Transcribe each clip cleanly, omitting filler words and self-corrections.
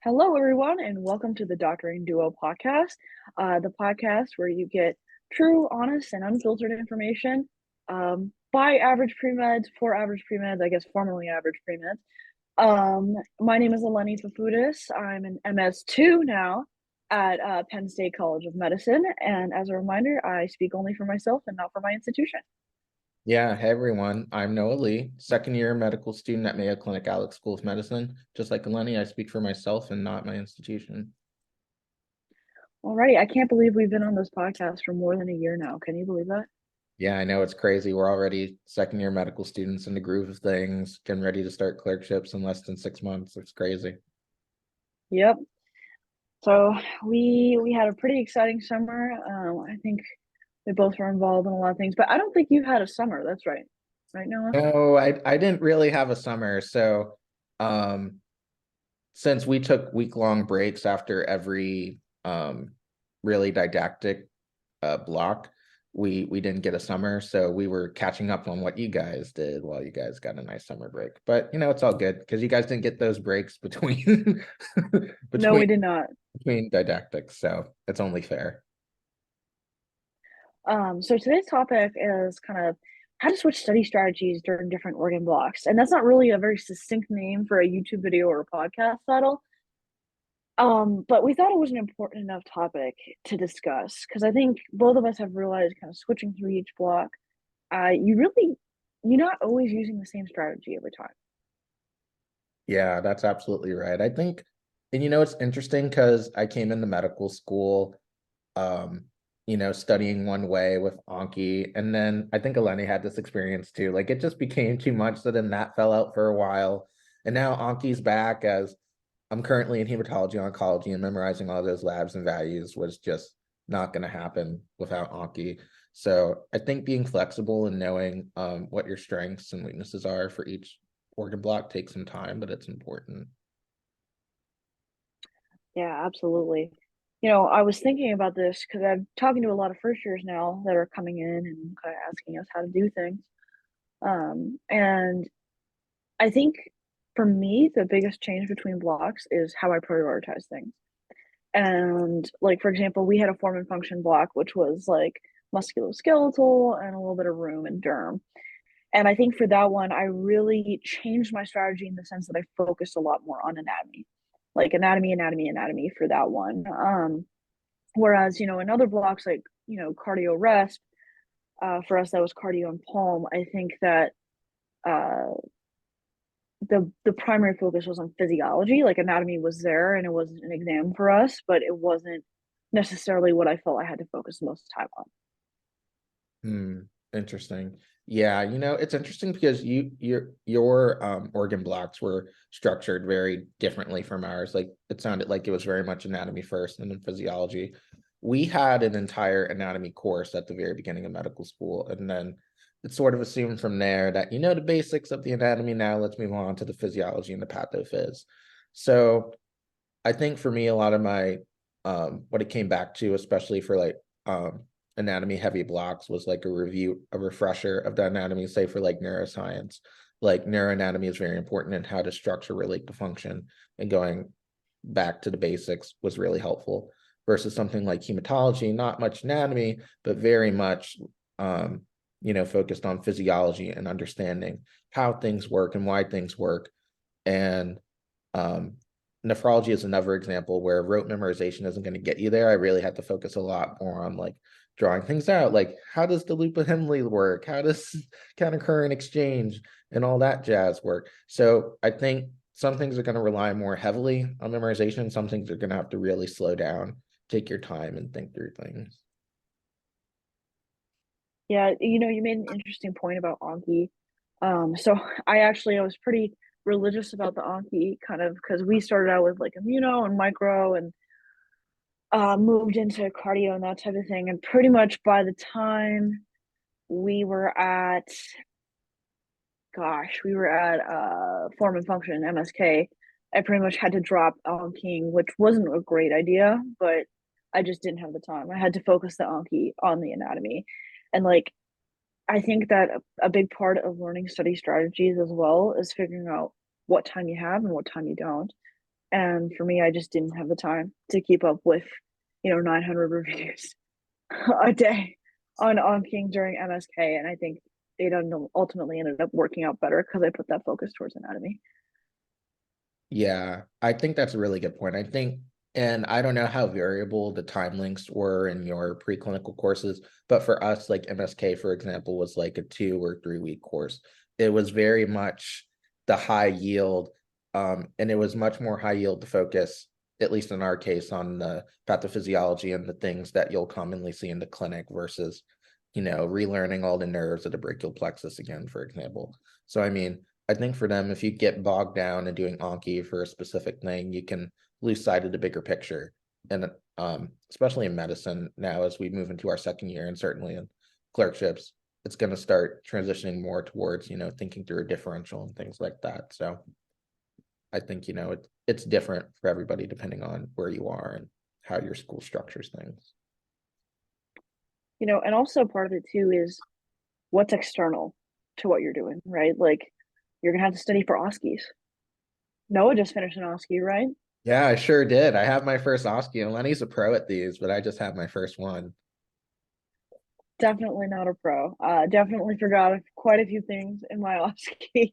Hello, everyone, and welcome to the Doctoring Duo podcast, the podcast where you get true, honest, and unfiltered information by average premeds, for average premeds, I guess formerly average premeds. My name is Eleni I'm an MS2 now at Penn State College of Medicine, and as a reminder, I speak only for myself and not for my institution. Yeah, hey everyone. I'm Noah Lee, second year medical student at Mayo Clinic Alex School of Medicine. Just like Eleni, I speak for myself and not my institution. Alrighty, I can't believe we've been on this podcast for more than a year now. Can you believe that? Yeah, I know it's crazy. We're already second year medical students in the groove of things, getting ready to start clerkships in less than 6 months. It's crazy. Yep. So we had a pretty exciting summer. I think we both were involved in a lot of things, but I don't think you had a summer. That's right. Right, Noah? No, I didn't really have a summer. So um since we took week-long breaks after every really didactic block, we didn't get a summer, so we were catching up on what you guys did while you guys got a nice summer break. But it's all good because you guys didn't get those breaks between No, between we did not. between didactics, so it's only fair. So today's topic is kind of how to switch study strategies during different organ blocks. And that's not really a very succinct name for a YouTube video or a podcast title. But we thought it was an important enough topic to discuss because I think both of us have realized kind of switching through each block, you're not always using the same strategy every time. Yeah, that's absolutely right. I think, and it's interesting because I came into medical school, um, studying one way with Anki, and then I think Eleni had this experience too. Like it just became too much, so then that fell out for a while, and now Anki's back as I'm currently in hematology oncology, and memorizing all those labs and values was just not going to happen without Anki. So I think being flexible and knowing what your strengths and weaknesses are for each organ block takes some time, but it's important. Yeah, absolutely. I was thinking about this because I'm talking to a lot of first years now that are coming in and kind of asking us how to do things. And I think for me, the biggest change between blocks is how I prioritize things. And like, for example, we had a form and function block, which was like musculoskeletal and a little bit of rheum and derm. And I think for that one, I really changed my strategy in the sense that I focused a lot more on anatomy, like anatomy for that one. Whereas, in other blocks like, cardio resp, for us, that was cardio and palm. I think that uh, the primary focus was on physiology. Like anatomy was there and it was an exam for us, but it wasn't necessarily what I felt I had to focus most of the time on. Hmm, interesting. Yeah, it's interesting because your organ blocks were structured very differently from ours. Like it sounded like it was very much anatomy first and then physiology. We had an entire anatomy course at the very beginning of medical school, and then it's sort of assumed from there that you know the basics of the anatomy. Now let's move on to the physiology and the pathophys. So I think for me, a lot of my what it came back to, especially for like anatomy heavy blocks, was like a refresher of the anatomy, say for like neuroscience. Like neuroanatomy is very important and how to structure relate to function, and going back to the basics was really helpful versus something like hematology, not much anatomy, but very much focused on physiology and understanding how things work and why things work. And um, nephrology is another example where rote memorization isn't going to get you there. I really had to focus a lot more on like drawing things out, like how does the loop of Henle work? How does countercurrent exchange and all that jazz work? So I think some things are going to rely more heavily on memorization. Some things are going to have to really slow down, take your time, and think through things. Yeah, you made an interesting point about Anki. So I was pretty religious about the Anki kind of because we started out with like immuno and micro and moved into cardio and that type of thing. And pretty much by the time we were at, form and function, MSK, I pretty much had to drop Anki, which wasn't a great idea, but I just didn't have the time. I had to focus the Anki on the anatomy. And like, I think that a big part of learning study strategies as well is figuring out what time you have and what time you don't. And for me, I just didn't have the time to keep up with, 900 reviews a day on Anki during MSK. And I think it ultimately ended up working out better because I put that focus towards anatomy. Yeah, I think that's a really good point. I think, and I don't know how variable the time links were in your preclinical courses, but for us, like MSK, for example, was like a 2 or 3 week course. It was very much the high yield, and it was much more high yield to focus, at least in our case, on the pathophysiology and the things that you'll commonly see in the clinic versus, relearning all the nerves of the brachial plexus again, for example. So, I mean, I think for them, if you get bogged down in doing Anki for a specific thing, you can lose sight of the bigger picture. And especially in medicine now, as we move into our second year, and certainly in clerkships, it's going to start transitioning more towards, thinking through a differential and things like that. So I think, it's different for everybody depending on where you are and how your school structures things. And also part of it too is what's external to what you're doing, right? Like you're gonna have to study for OSCEs. Noah just finished an OSCE, right? Yeah, I sure did. I have my first OSCE, and Lenny's a pro at these, but I just have my first one. Definitely not a pro. Definitely forgot quite a few things in my OSCE.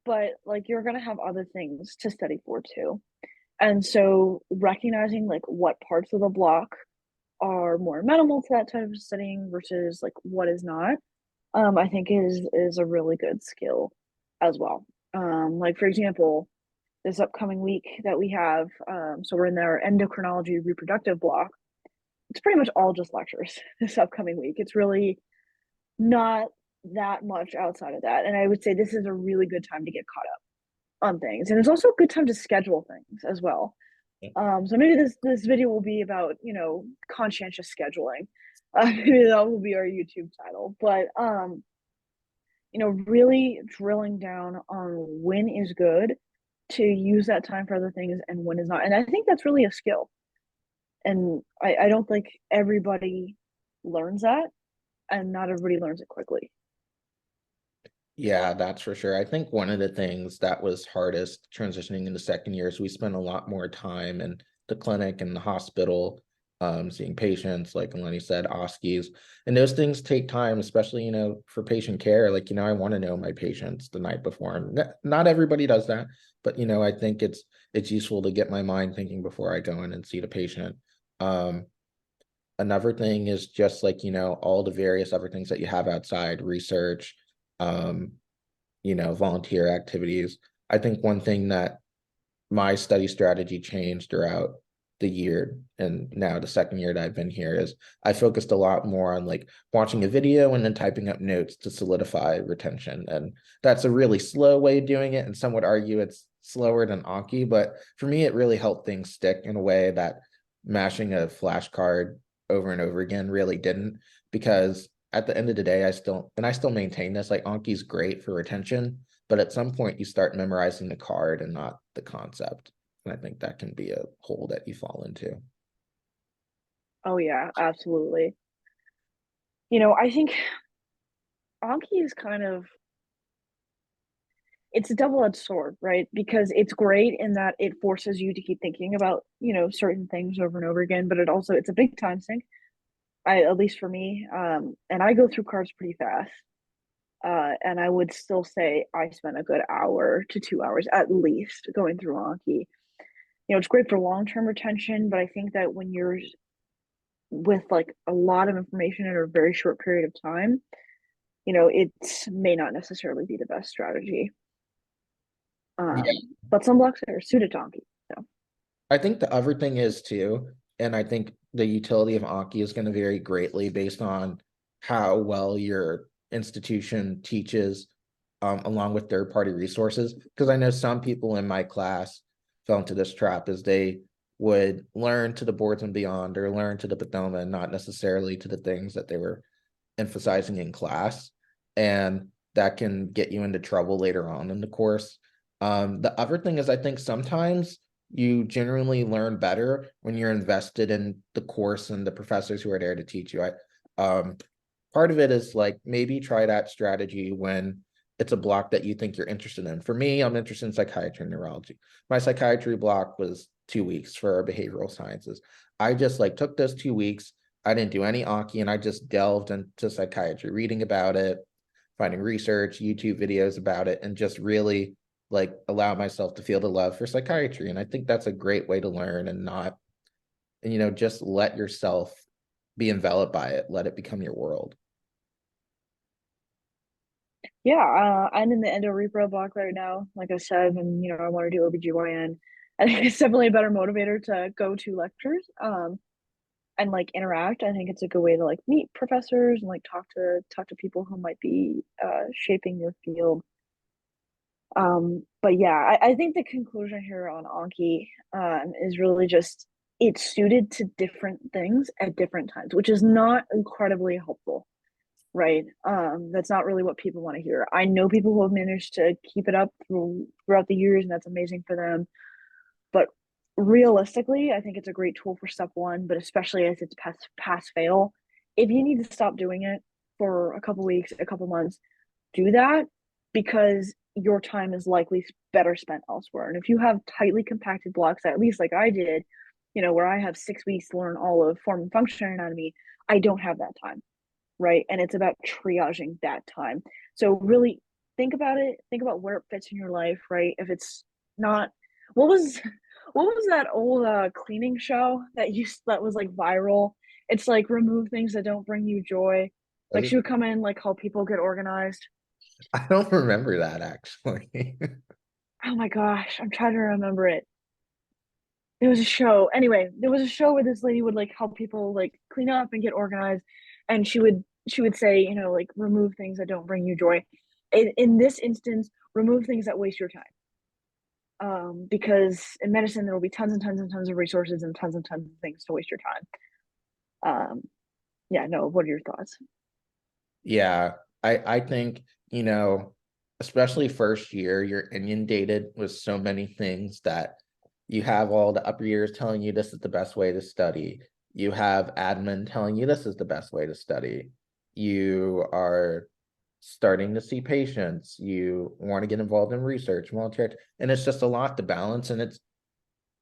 But like you're gonna have other things to study for too. And so recognizing like what parts of the block are more amenable to that type of studying versus like what is not, I think is a really good skill as well. Like for example, this upcoming week that we have, so we're in our endocrinology reproductive block. It's pretty much all just lectures this upcoming week. It's really not that much outside of that. And I would say this is a really good time to get caught up on things. And it's also a good time to schedule things as well. So maybe this video will be about, conscientious scheduling. Maybe that will be our YouTube title. But really drilling down on when is good to use that time for other things and when is not. And I think that's really a skill. And I don't think everybody learns that, and not everybody learns it quickly. Yeah, that's for sure. I think one of the things that was hardest transitioning into second year is we spent a lot more time in the clinic and the hospital, seeing patients, like Lenny said, OSCEs. And those things take time, especially, for patient care. Like, I want to know my patients the night before. And not everybody does that, but I think it's useful to get my mind thinking before I go in and see the patient. Another thing is just like, all the various other things that you have outside, research, um, volunteer activities. I think one thing that my study strategy changed throughout the year and now the second year that I've been here is I focused a lot more on like watching a video and then typing up notes to solidify retention. And that's a really slow way of doing it. And some would argue it's slower than Anki, but for me, it really helped things stick in a way that mashing a flashcard over and over again really didn't, because at the end of the day, I still maintain this, like Anki's great for retention, but at some point you start memorizing the card and not the concept. And I think that can be a hole that you fall into. Oh yeah, absolutely. I think Anki is kind of it's a double-edged sword, right? Because it's great in that it forces you to keep thinking about, certain things over and over again, but it's a big time sink. At least for me, and I go through cards pretty fast. And I would still say I spent a good hour to 2 hours at least going through Anki. It's great for long-term retention, but I think that when you're with like a lot of information in a very short period of time, it may not necessarily be the best strategy. Yeah. But some blocks are suited to Anki. So I think the other thing is too, and I think the utility of Anki is going to vary greatly based on how well your institution teaches, along with third-party resources. Because I know some people in my class fell into this trap as they would learn to the boards and beyond or learn to the Pathoma and not necessarily to the things that they were emphasizing in class. And that can get you into trouble later on in the course. The other thing is I think sometimes you generally learn better when you're invested in the course and the professors who are there to teach you. Part of it is like maybe try that strategy when it's a block that you think you're interested in. For me, I'm interested in psychiatry and neurology. My psychiatry block was 2 weeks for behavioral sciences. I just like took those 2 weeks. I didn't do any Anki, and I just delved into psychiatry, reading about it, finding research, YouTube videos about it, and just really like allow myself to feel the love for psychiatry. And I think that's a great way to learn and not, and just let yourself be enveloped by it, let it become your world. Yeah, I'm in the endo repro block right now, like I said, and I want to do OBGYN. I think it's definitely a better motivator to go to lectures, and like interact. I think it's a good way to like meet professors and like talk to people who might be shaping your field. But yeah, I think the conclusion here on Anki is really just it's suited to different things at different times, which is not incredibly helpful, right? That's not really what people want to hear. I know people who have managed to keep it up throughout the years, and that's amazing for them. But realistically, I think it's a great tool for step one, but especially as it's pass fail. If you need to stop doing it for a couple weeks, a couple months, do that because your time is likely better spent elsewhere. And if you have tightly compacted blocks, at least like I did, where I have 6 weeks to learn all of form and function anatomy, I don't have that time, right? And it's about triaging that time. So really think about it, think about where it fits in your life, right? If it's not, what was what was that old cleaning show that was like viral? It's like remove things that don't bring you joy. Was Like it? she would come in like help people get organized. I don't remember that actually. Oh my gosh, I'm trying to remember it. It was a show. Anyway, there was a show where this lady would like help people like clean up and get organized, and she would say, like remove things that don't bring you joy. In this instance, remove things that waste your time. Because in medicine there will be tons and tons and tons of resources and tons of things to waste your time. Yeah, no. What are your thoughts? Yeah, I think, especially first year, you're inundated with so many things that you have all the upper years telling you this is the best way to study. You have admin telling you this is the best way to study. You are starting to see patients. You want to get involved in research, volunteer, and it's just a lot to balance. And it's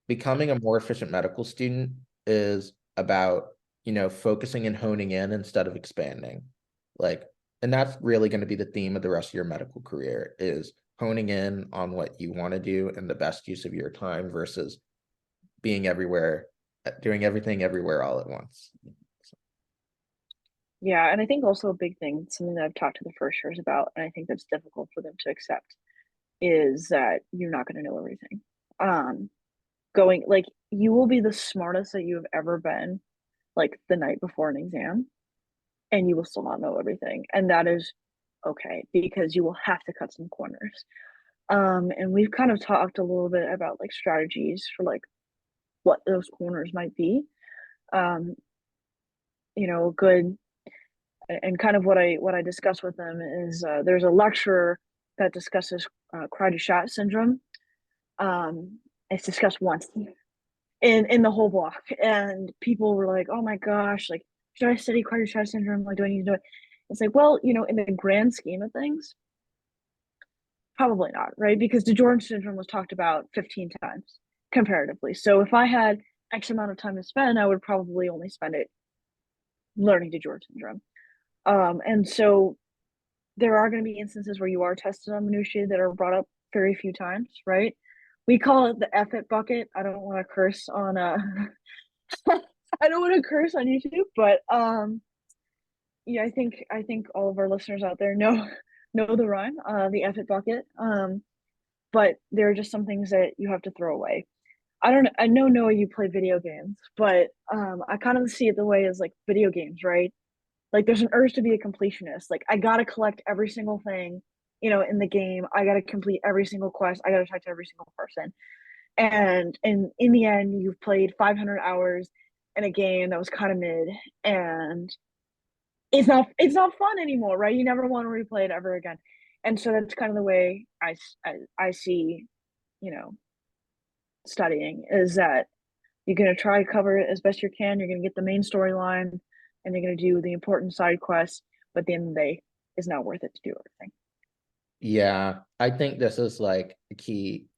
becoming a more efficient medical student is about, focusing and honing in instead of expanding. Like, and that's really going to be the theme of the rest of your medical career is honing in on what you want to do and the best use of your time versus being everywhere, doing everything everywhere all at once. Yeah, and I think also a big thing, something that I've talked to the first years about, and I think that's difficult for them to accept, is that you're not going to know everything. Um, going like you will be the smartest that you have ever been, like the night before an exam, and you will still not know everything, and that is okay because you will have to cut some corners. And we've kind of talked a little bit about like strategies for like what those corners might be. Um, good and kind of what I discuss with them is there's a lecturer that discusses Crowdy-Shot syndrome. It's discussed once in the whole block, and people were like, "Oh my gosh, like should I study Crowdy-Shot syndrome? Like, do I need to do it?" It's like, well, in the grand scheme of things, probably not, right? Because DiGeorge syndrome was talked about 15 times comparatively. So if I had X amount of time to spend, I would probably only spend it learning DiGeorge syndrome. And so there are going to be instances where you are tested on minutiae that are brought up very few times, right? We call it the F it bucket. I don't want to curse on I don't want to curse on YouTube, but yeah, I think all of our listeners out there know the rhyme, the F it bucket. But there are just some things that you have to throw away. I know Noah you play video games, but I kind of see it the way as like video games, right? Like there's an urge to be a completionist. Like I gotta collect every single thing, in the game. I gotta complete every single quest. I gotta talk to every single person. And in the end, you've played 500 hours in a game that was kind of mid, and it's not fun anymore, right? You never want to replay it ever again. And so that's kind of the way I see, you know, studying is that you're going to try to cover it as best you can. You're going to get the main storyline and you're going to do the important side quests. But at the end of the day, it's not worth it to do everything. Yeah, I think this is like a key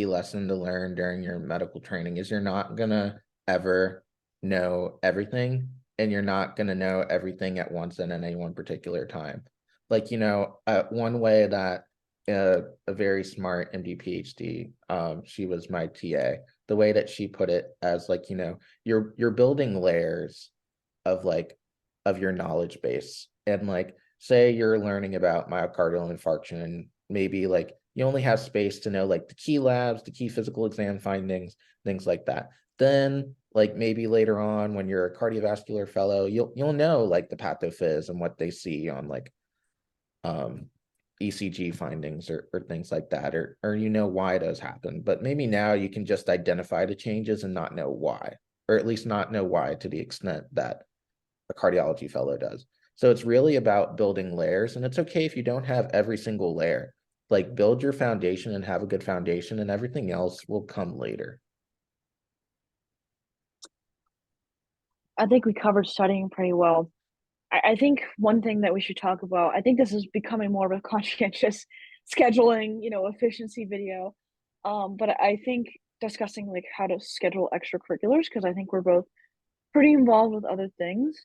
lesson to learn during your medical training is you're not gonna ever know everything, and you're not gonna know everything at once and at any one particular time. Like, one way that a very smart MD PhD, she was my TA, the way that she put it as like, you're building layers of like of your knowledge base. And like, say you're learning about myocardial infarction, and maybe like you only have space to know like the key labs, the key physical exam findings, things like that. Then like maybe later on when you're a cardiovascular fellow, you'll know like the pathophys and what they see on like um ECG findings, or things like that, or why those happen. But maybe now you can just identify the changes and not know why, or at least not know why to the extent that a cardiology fellow does. So it's really about building layers, and it's okay if you don't have every single layer. Like, build your foundation and have a good foundation, and everything else will come later. I think we covered studying pretty well. I think one thing that we should talk about, I think this is becoming more of a conscientious scheduling, efficiency video. But I think discussing like how to schedule extracurriculars, because I think we're both pretty involved with other things.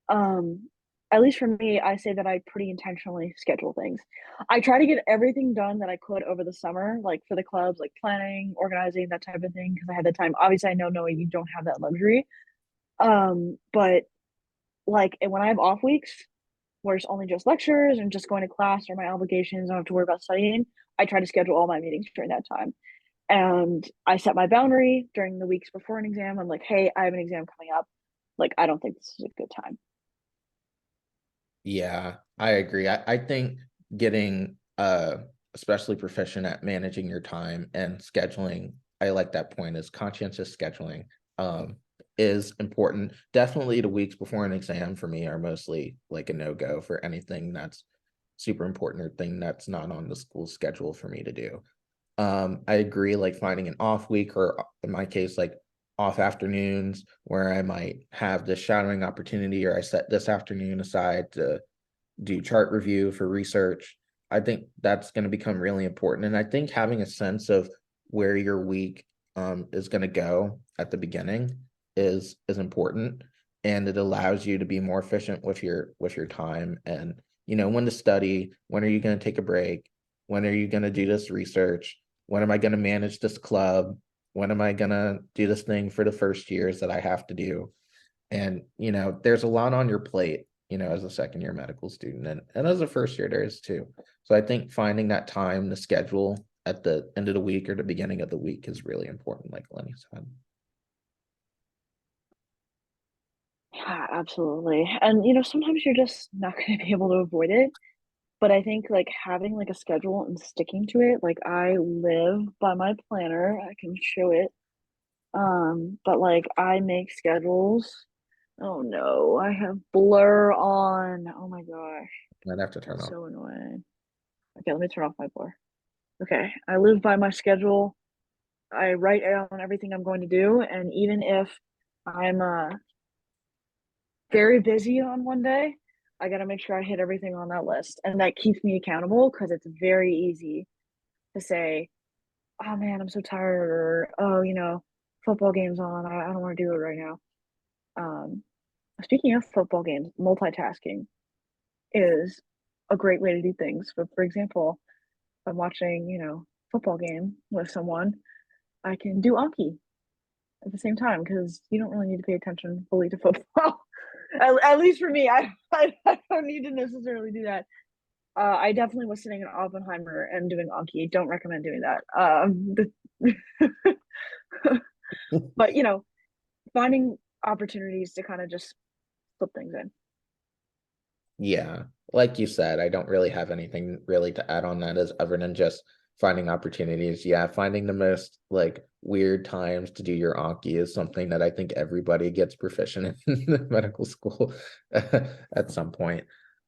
Um, at least for me, I say that I pretty intentionally schedule things. I try to get everything done that I could over the summer, like for the clubs, like planning, organizing, that type of thing, because I had the time. Obviously, I know, Noah, you don't have that luxury. But like when I have off weeks where it's only just lectures and just going to class or my obligations, I don't have to worry about studying. I try to schedule all my meetings during that time. And I set my boundary during the weeks before an exam. I'm like, hey, I have an exam coming up. Like, I don't think this is a good time. Yeah, I agree. I think getting especially proficient at managing your time and scheduling, I like that point, is conscientious scheduling is important. Definitely the weeks before an exam for me are mostly like a no-go for anything that's super important or thing that's not on the school schedule for me to do. I agree, like finding an off week, or in my case, like off afternoons where I might have this shadowing opportunity, or I set this afternoon aside to do chart review for research. I think that's going to become really important. And I think having a sense of where your week is going to go at the beginning is important, and it allows you to be more efficient with your time, and when to study, when are you going to take a break, when are you going to do this research, when am I going to manage this club, when am I going to do this thing for the first years that I have to do. And there's a lot on your plate, as a second year medical student, and as a first year there is too. So I think finding that time to schedule at the end of the week or the beginning of the week is really important, like Lenny said. Yeah, absolutely. And sometimes you're just not going to be able to avoid it. But I think like having like a schedule and sticking to it, like I live by my planner. I can show it. But like I make schedules. Oh no, I have blur on. Oh my gosh, I'd have to turn that's off. so annoying. Okay, let me turn off my blur. Okay, I live by my schedule. I write down everything I'm going to do, and even if I'm very busy on one day, I got to make sure I hit everything on that list. And that keeps me accountable because it's very easy to say, oh man, I'm so tired, or oh, football game's on. I don't want to do it right now. Um, Speaking of football games, multitasking is a great way to do things. But for example, if I'm watching, football game with someone, I can do Anki at the same time because you don't really need to pay attention fully to football. At least for me, I don't need to necessarily do that. I definitely was sitting in Oppenheimer and doing Anki. Don't recommend doing that. But finding opportunities to kind of just slip things in. Yeah, like you said, I don't really have anything really to add on that, as other than just finding opportunities. Yeah, finding the most like weird times to do your Anki is something that I think everybody gets proficient in medical school at some point.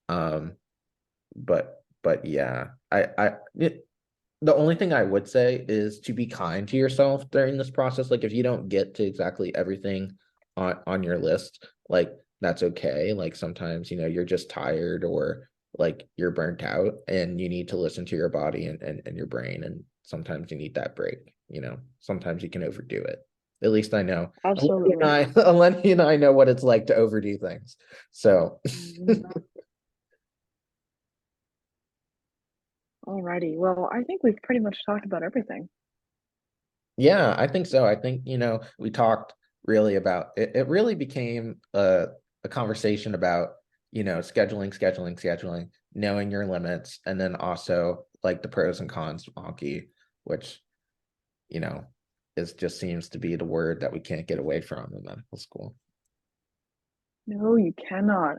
Um, but yeah, the only thing I would say is to be kind to yourself during this process. Like, if you don't get to exactly everything on your list, like that's okay. Like sometimes, you're just tired, like you're burnt out and you need to listen to your body and your brain. And sometimes you need that break, sometimes you can overdo it. At least I know. Absolutely. Eleni and I know what it's like to overdo things. So Mhm. Alrighty. Well, I think we've pretty much talked about everything. yeah, I think so. I think, we talked really about it. It really became a conversation about, scheduling, knowing your limits, and then also like the pros and cons of Anki, which, you know, is just seems to be the word that we can't get away from in medical school. No, you cannot.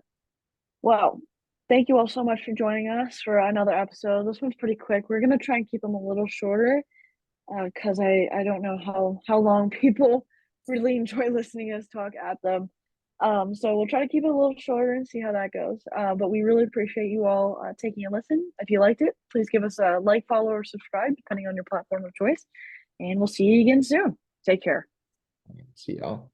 Well, thank you all so much for joining us for another episode. This one's pretty quick. We're gonna try and keep them a little shorter, because I don't know how long people really enjoy listening us talk at them. So we'll try to keep it a little shorter and see how that goes. But we really appreciate you all taking a listen. If you liked it, please give us a like, follow, or subscribe, depending on your platform of choice. And we'll see you again soon. Take care. See y'all.